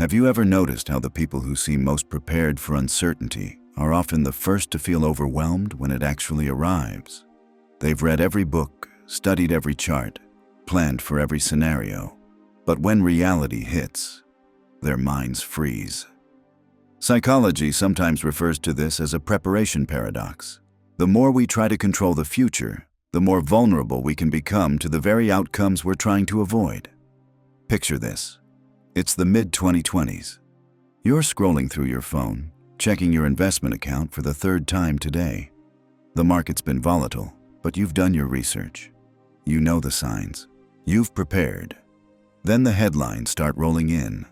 Have you ever noticed how the people who seem most prepared for uncertainty are often the first to feel overwhelmed when it actually arrives? They've read every book, studied every chart, planned for every scenario, but when reality hits, their minds freeze. Psychology sometimes refers to this as a preparation paradox. The more we try to control the future, the more vulnerable we can become to the very outcomes we're trying to avoid. Picture this. It's the mid-2020s. You're scrolling through your phone, checking your investment account for the third time today. The market's been volatile, but you've done your research. You know the signs. You've prepared. Then the headlines start rolling in.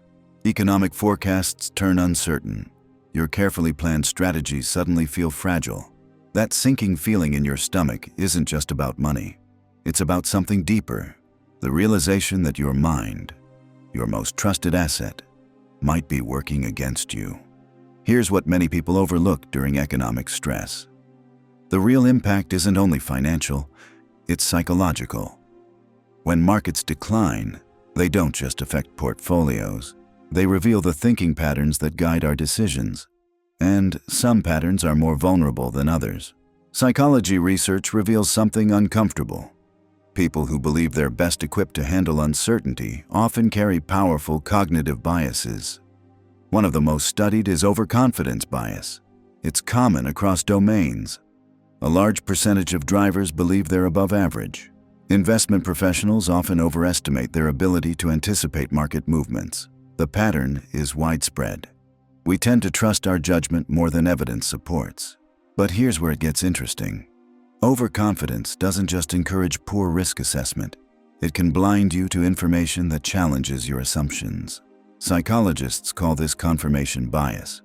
Economic forecasts turn uncertain. Your carefully planned strategies suddenly feel fragile. That sinking feeling in your stomach isn't just about money. It's about something deeper. The realization that your mind, your most trusted asset, might be working against you. Here's what many people overlook during economic stress. The real impact isn't only financial, it's psychological. When markets decline, they don't just affect portfolios. They reveal the thinking patterns that guide our decisions. And some patterns are more vulnerable than others. Psychology research reveals something uncomfortable. People who believe they're best equipped to handle uncertainty often carry powerful cognitive biases. One of the most studied is overconfidence bias. It's common across domains. A large percentage of drivers believe they're above average. Investment professionals often overestimate their ability to anticipate market movements. The pattern is widespread. We tend to trust our judgment more than evidence supports. But here's where it gets interesting. Overconfidence doesn't just encourage poor risk assessment. It can blind you to information that challenges your assumptions. Psychologists call this confirmation bias.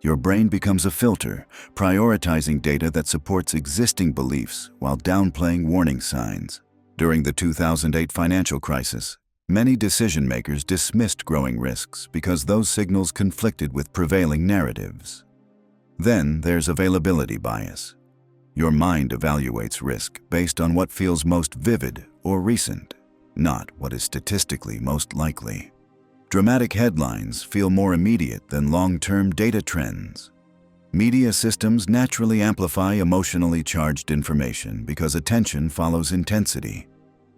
Your brain becomes a filter, prioritizing data that supports existing beliefs while downplaying warning signs. During the 2008 financial crisis, many decision-makers dismissed growing risks because those signals conflicted with prevailing narratives. Then there's availability bias. Your mind evaluates risk based on what feels most vivid or recent, not what is statistically most likely. Dramatic headlines feel more immediate than long-term data trends. Media systems naturally amplify emotionally charged information because attention follows intensity.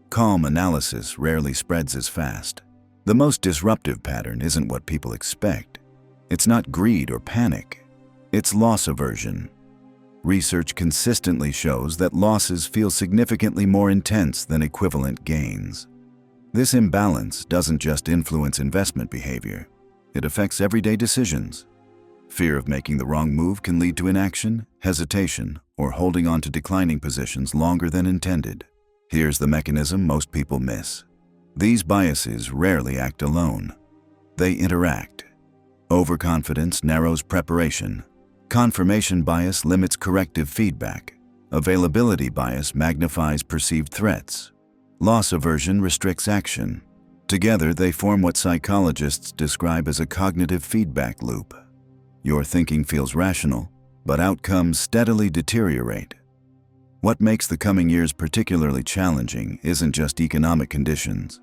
Calm analysis rarely spreads as fast. The most disruptive pattern isn't what people expect. It's not greed or panic. It's loss aversion. Research consistently shows that losses feel significantly more intense than equivalent gains. This imbalance doesn't just influence investment behavior. It affects everyday decisions. Fear of making the wrong move can lead to inaction, hesitation, or holding on to declining positions longer than intended. Here's the mechanism most people miss. These biases rarely act alone. They interact. Overconfidence narrows preparation. Confirmation bias limits corrective feedback. Availability bias magnifies perceived threats. Loss aversion restricts action. Together, they form what psychologists describe as a cognitive feedback loop. Your thinking feels rational, but outcomes steadily deteriorate. What makes the coming years particularly challenging isn't just economic conditions.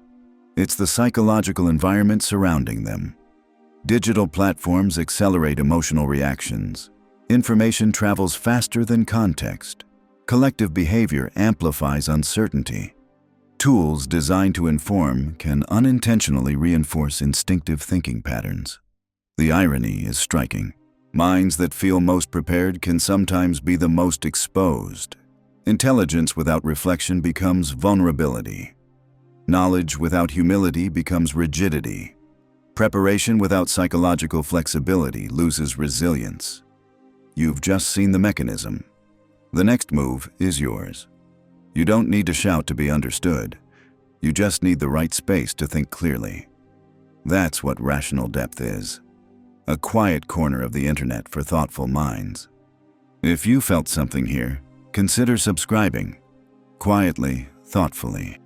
It's the psychological environment surrounding them. Digital platforms accelerate emotional reactions. Information travels faster than context. Collective behavior amplifies uncertainty. Tools designed to inform can unintentionally reinforce instinctive thinking patterns. The irony is striking. Minds that feel most prepared can sometimes be the most exposed. Intelligence without reflection becomes vulnerability. Knowledge without humility becomes rigidity. Preparation without psychological flexibility loses resilience. You've just seen the mechanism. The next move is yours. You don't need to shout to be understood. You just need the right space to think clearly. That's what rational depth is. A quiet corner of the internet for thoughtful minds. If you felt something here, consider subscribing. Quietly, thoughtfully.